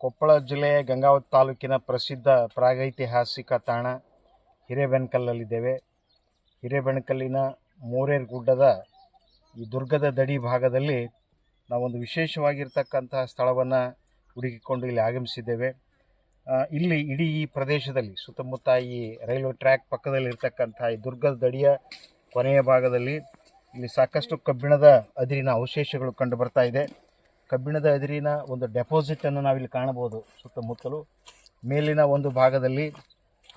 ಕೊಪ್ಪಳ ಜಿಲ್ಲೆಯ ಗಂಗಾವತಿ ತಾಲೂಕಿನ ಪ್ರಸಿದ್ಧ ಪ್ರಾಗೈತಿಹಾಸಿಕ ತಾಣ ಹಿರೇಬೆಣಕಲ್ಲಲ್ಲಿದ್ದೇವೆ. ಹಿರೇಬೆಣಕಲ್ಲಿನ ಮೋರೇರ್ ಗುಡ್ಡದ ಈ ದುರ್ಗದ ದಡಿ ಭಾಗದಲ್ಲಿ ನಾವೊಂದು ವಿಶೇಷವಾಗಿರ್ತಕ್ಕಂತಹ ಸ್ಥಳವನ್ನು ಹುಡುಕಿಕೊಂಡು ಇಲ್ಲಿ ಆಗಮಿಸಿದ್ದೇವೆ. ಇಲ್ಲಿ ಇಡೀ ಈ ಪ್ರದೇಶದಲ್ಲಿ ಸುತ್ತಮುತ್ತ ಈ ರೈಲ್ವೆ ಟ್ರ್ಯಾಕ್ ಪಕ್ಕದಲ್ಲಿ ಇರ್ತಕ್ಕಂಥ ಈ ದುರ್ಗದ ದಡಿಯ ಕೊನೆಯ ಭಾಗದಲ್ಲಿ ಇಲ್ಲಿ ಸಾಕಷ್ಟು ಕಬ್ಬಿಣದ ಅದಿರಿನ ಅವಶೇಷಗಳು ಕಂಡು ಬರ್ತಾ ಇದೆ. ಕಬ್ಬಿಣದ ಅದಿರಿನ ಒಂದು ಡೆಪಾಸಿಟನ್ನು ನಾವಿಲ್ಲಿ ಕಾಣಬಹುದು. ಸುತ್ತಮುತ್ತಲು ಮೇಲಿನ ಒಂದು ಭಾಗದಲ್ಲಿ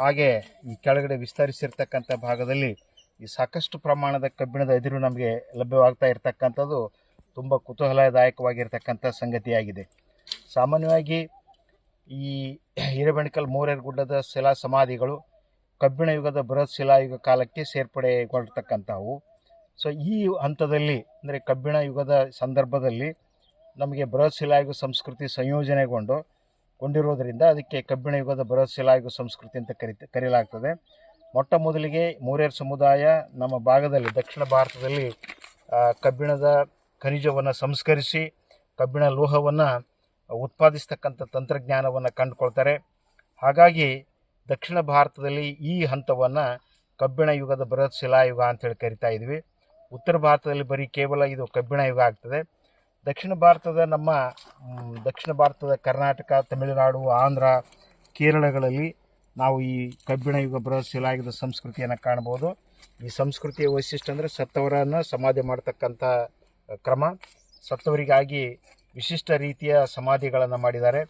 ಹಾಗೆ ಈ ಕೆಳಗಡೆ ವಿಸ್ತರಿಸಿರ್ತಕ್ಕಂಥ ಭಾಗದಲ್ಲಿ ಈ ಸಾಕಷ್ಟು ಪ್ರಮಾಣದ ಕಬ್ಬಿಣದ ಅದಿರು ನಮಗೆ ಲಭ್ಯವಾಗ್ತಾ ಇರತಕ್ಕಂಥದ್ದು ತುಂಬ ಕುತೂಹಲದಾಯಕವಾಗಿರ್ತಕ್ಕಂಥ ಸಂಗತಿಯಾಗಿದೆ. ಸಾಮಾನ್ಯವಾಗಿ ಈ ಹಿರೇಬೆಣಕಲ್ ಮೋರೇರ್ ಗುಡ್ಡದ ಶಿಲಾ ಸಮಾಧಿಗಳು ಕಬ್ಬಿಣ ಯುಗದ ಬೃಹತ್ ಶಿಲಾಯುಗ ಕಾಲಕ್ಕೆ ಸೇರ್ಪಡೆಗೊಂಡಿರ್ತಕ್ಕಂಥವು. ಸೊ ಈ ಹಂತದಲ್ಲಿ ಅಂದರೆ ಕಬ್ಬಿಣ ಯುಗದ ಸಂದರ್ಭದಲ್ಲಿ ನಮಗೆ ಬೃಹತ್ ಶಿಲಾಯುಗ ಸಂಸ್ಕೃತಿ ಸಂಯೋಜನೆಗೊಂಡಿರೋದರಿಂದ ಅದಕ್ಕೆ ಕಬ್ಬಿಣ ಯುಗದ ಬೃಹತ್ ಶಿಲಾಯುಗ ಸಂಸ್ಕೃತಿ ಅಂತ ಕರೆಯಲಾಗ್ತದೆ. ಮೊಟ್ಟ ಮೊದಲಿಗೆ ಮೋರೇರ್ ಸಮುದಾಯ ನಮ್ಮ ಭಾಗದಲ್ಲಿ ದಕ್ಷಿಣ ಭಾರತದಲ್ಲಿ ಕಬ್ಬಿಣದ ಖನಿಜವನ್ನು ಸಂಸ್ಕರಿಸಿ ಕಬ್ಬಿಣ ಲೋಹವನ್ನು ಉತ್ಪಾದಿಸ್ತಕ್ಕಂಥ ತಂತ್ರಜ್ಞಾನವನ್ನು ಕಂಡುಕೊಳ್ತಾರೆ. ಹಾಗಾಗಿ ದಕ್ಷಿಣ ಭಾರತದಲ್ಲಿ ಈ ಹಂತವನ್ನು ಕಬ್ಬಿಣ ಯುಗದ ಬೃಹತ್ ಶಿಲಾಯುಗ ಅಂತೇಳಿ ಕರಿತಾ ಇದ್ವಿ. ಉತ್ತರ ಭಾರತದಲ್ಲಿ ಬರೀ ಕೇವಲ ಇದು ಕಬ್ಬಿಣ ಯುಗ ಆಗ್ತದೆ. ದಕ್ಷಿಣ ಭಾರತದ ಕರ್ನಾಟಕ, ತಮಿಳುನಾಡು, ಆಂಧ್ರ, ಕೇರಳಗಳಲ್ಲಿ ನಾವು ಈ ಕಬ್ಬಿಣ ಯುಗ ಬೃಹತ್ ಶಿಲಾಯುಗದ ಸಂಸ್ಕೃತಿಯನ್ನು ಕಾಣ್ಬೋದು. ಈ ಸಂಸ್ಕೃತಿಯ ವೈಶಿಷ್ಟ್ಯ ಅಂದರೆ ಸತ್ತವರನ್ನು ಸಮಾಧಿ ಮಾಡ್ತಕ್ಕಂಥ ಕ್ರಮ. ಸತ್ತವರಿಗಾಗಿ ವಿಶಿಷ್ಟ ರೀತಿಯ ಸಮಾಧಿಗಳನ್ನು ಮಾಡಿದ್ದಾರೆ.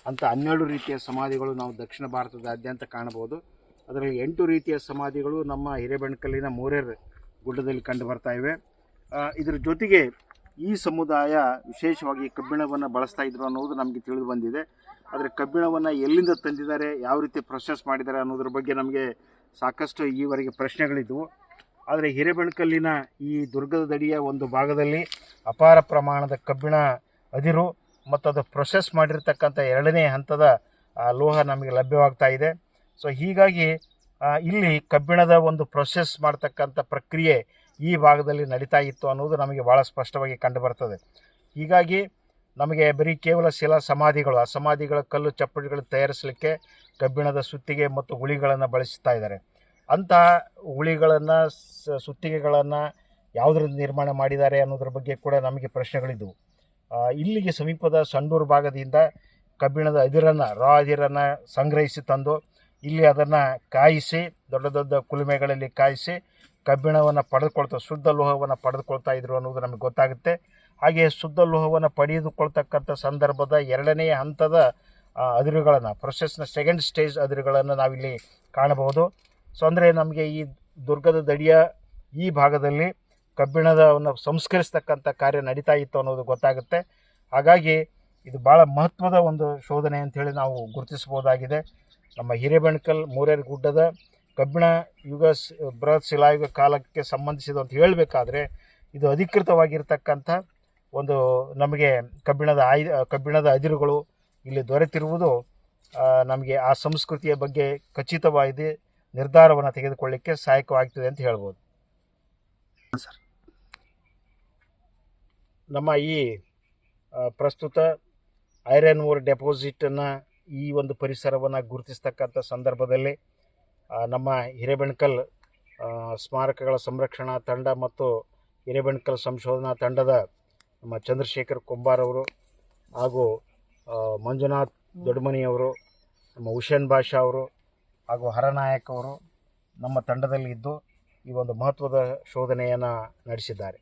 ಅಂಥ 12 ರೀತಿಯ ಸಮಾಧಿಗಳು ನಾವು ದಕ್ಷಿಣ ಭಾರತದಾದ್ಯಂತ ಕಾಣಬಹುದು. ಅದರಲ್ಲಿ 8 ರೀತಿಯ ಸಮಾಧಿಗಳು ನಮ್ಮ ಹಿರೇಬೆಣಕಲ್ಲಿನ ಮೋರೇರ್ ಗುಡ್ಡದಲ್ಲಿ ಕಂಡು ಬರ್ತಾ ಇವೆ. ಇದರ ಜೊತೆಗೆ ಈ ಸಮುದಾಯ ವಿಶೇಷವಾಗಿ ಕಬ್ಬಿಣವನ್ನು ಬಳಸ್ತಾ ಇದ್ರು ಅನ್ನೋದು ನಮಗೆ ತಿಳಿದು ಬಂದಿದೆ. ಆದರೆ ಕಬ್ಬಿಣವನ್ನು ಎಲ್ಲಿಂದ ತಂದಿದ್ದಾರೆ, ಯಾವ ರೀತಿ ಪ್ರೊಸೆಸ್ ಮಾಡಿದ್ದಾರೆ ಅನ್ನೋದ್ರ ಬಗ್ಗೆ ನಮಗೆ ಸಾಕಷ್ಟು ಈವರೆಗೆ ಪ್ರಶ್ನೆಗಳಿದ್ದವು. ಆದರೆ ಹಿರೇಬೆಣಕಲ್ಲಿನ ಈ ದುರ್ಗದ ದಡಿಯ ಒಂದು ಭಾಗದಲ್ಲಿ ಅಪಾರ ಪ್ರಮಾಣದ ಕಬ್ಬಿಣ ಅದಿರು ಮತ್ತು ಅದು ಪ್ರೊಸೆಸ್ ಮಾಡಿರ್ತಕ್ಕಂಥ 2ನೇ ಹಂತದ ಲೋಹ ನಮಗೆ ಲಭ್ಯವಾಗ್ತಾ ಇದೆ. ಸೊ ಹೀಗಾಗಿ ಇಲ್ಲಿ ಕಬ್ಬಿಣದ ಒಂದು ಪ್ರೊಸೆಸ್ ಮಾಡ್ತಕ್ಕಂಥ ಪ್ರಕ್ರಿಯೆ ಈ ಭಾಗದಲ್ಲಿ ನಡೀತಾ ಇತ್ತು ಅನ್ನೋದು ನಮಗೆ ಭಾಳ ಸ್ಪಷ್ಟವಾಗಿ ಕಂಡು ಬರ್ತದೆ. ಹೀಗಾಗಿ ನಮಗೆ ಬರೀ ಕೇವಲ ಶಿಲಾ ಸಮಾಧಿಗಳು, ಆ ಸಮಾಧಿಗಳ ಕಲ್ಲು ಚಪ್ಪಡಿಗಳು ತಯಾರಿಸಲಿಕ್ಕೆ ಕಬ್ಬಿಣದ ಸುತ್ತಿಗೆ ಮತ್ತು ಉಳಿಗಳನ್ನು ಬಳಸ್ತಾ ಇದ್ದಾರೆ. ಅಂತಹ ಉಳಿಗಳನ್ನು ಸುತ್ತಿಗೆಗಳನ್ನು ಯಾವುದರಿಂದ ನಿರ್ಮಾಣ ಮಾಡಿದ್ದಾರೆ ಅನ್ನೋದ್ರ ಬಗ್ಗೆ ಕೂಡ ನಮಗೆ ಪ್ರಶ್ನೆಗಳಿದ್ದವು. ಇಲ್ಲಿಗೆ ಸಮೀಪದ ಸಂಡೂರು ಭಾಗದಿಂದ ಕಬ್ಬಿಣದ ರಾ ಅದಿರನ್ನು ಸಂಗ್ರಹಿಸಿ ತಂದು ಇಲ್ಲಿ ಅದನ್ನು ಕಾಯಿಸಿ ದೊಡ್ಡ ದೊಡ್ಡ ಕುಲುಮೆಗಳಲ್ಲಿ ಕಾಯಿಸಿ ಕಬ್ಬಿಣವನ್ನು ಶುದ್ಧ ಲೋಹವನ್ನು ಪಡೆದುಕೊಳ್ತಾ ಇದ್ರು ಅನ್ನೋದು ನಮಗೆ ಗೊತ್ತಾಗುತ್ತೆ. ಹಾಗೆ ಶುದ್ಧ ಲೋಹವನ್ನು ಪಡೆದುಕೊಳ್ತಕ್ಕಂಥ ಸಂದರ್ಭದ 2ನೇ ಹಂತದ ಅದಿರುಗಳನ್ನು, ಪ್ರೊಸೆಸ್ನ 2nd ಸ್ಟೇಜ್ ಅದಿರುಗಳನ್ನು ನಾವಿಲ್ಲಿ ಕಾಣಬಹುದು. ಸೊ ಅಂದರೆ ನಮಗೆ ಈ ದುರ್ಗದ ದಡಿಯ ಈ ಭಾಗದಲ್ಲಿ ಕಬ್ಬಿಣದವನ್ನು ಸಂಸ್ಕರಿಸ್ತಕ್ಕಂಥ ಕಾರ್ಯ ನಡೀತಾ ಇತ್ತು ಅನ್ನೋದು ಗೊತ್ತಾಗುತ್ತೆ. ಹಾಗಾಗಿ ಇದು ಭಾಳ ಮಹತ್ವದ ಒಂದು ಶೋಧನೆ ಅಂಥೇಳಿ ನಾವು ಗುರುತಿಸ್ಬೋದಾಗಿದೆ. ನಮ್ಮ ಹಿರೇಬೆಣಕಲ್ ಮೋರೇರ್ ಗುಡ್ಡದ ಕಬ್ಬಿಣ ಯುಗ ಬೃಹತ್ ಶಿಲಾಯುಗ ಕಾಲಕ್ಕೆ ಸಂಬಂಧಿಸಿದಂತ ಹೇಳಬೇಕಾದ್ರೆ ಇದು ಅಧಿಕೃತವಾಗಿರ್ತಕ್ಕಂಥ ಒಂದು ನಮಗೆ ಕಬ್ಬಿಣದ ಅದಿರುಗಳು ಇಲ್ಲಿ ದೊರೆತಿರುವುದು ನಮಗೆ ಆ ಸಂಸ್ಕೃತಿಯ ಬಗ್ಗೆ ಖಚಿತವಾದ ನಿರ್ಧಾರವನ್ನು ತೆಗೆದುಕೊಳ್ಳಿಕ್ಕೆ ಸಹಾಯಕವಾಗ್ತದೆ ಅಂತ ಹೇಳ್ಬೋದು. ಸರ್, ನಮ್ಮ ಈ ಪ್ರಸ್ತುತ ಐರನ್ ಓರ್ ಡೆಪಾಸಿಟನ್ನು ಈ ಒಂದು ಪರಿಸರವನ್ನು ಗುರುತಿಸ್ತಕ್ಕಂಥ ಸಂದರ್ಭದಲ್ಲಿ ನಮ್ಮ ಹಿರೇಬೆಣಕಲ್ ಸ್ಮಾರಕಗಳ ಸಂರಕ್ಷಣಾ ತಂಡ ಮತ್ತು ಹಿರೇಬೆಣಕಲ್ ಸಂಶೋಧನಾ ತಂಡದ ನಮ್ಮ ಚಂದ್ರಶೇಖರ್ ಕೊಂಬಾರ್ ಅವರು ಹಾಗೂ ಮಂಜುನಾಥ್ ದೊಡ್ಡಮನಿಯವರು, ನಮ್ಮ ಹುಸೇನ್ ಬಾಷಾ ಅವರು ಹಾಗೂ ಹರನಾಯಕ್ ಅವರು ನಮ್ಮ ತಂಡದಲ್ಲಿ ಇದ್ದು ಈ ಒಂದು ಮಹತ್ವದ ಶೋಧನೆಯನ್ನು ನಡೆಸಿದ್ದಾರೆ.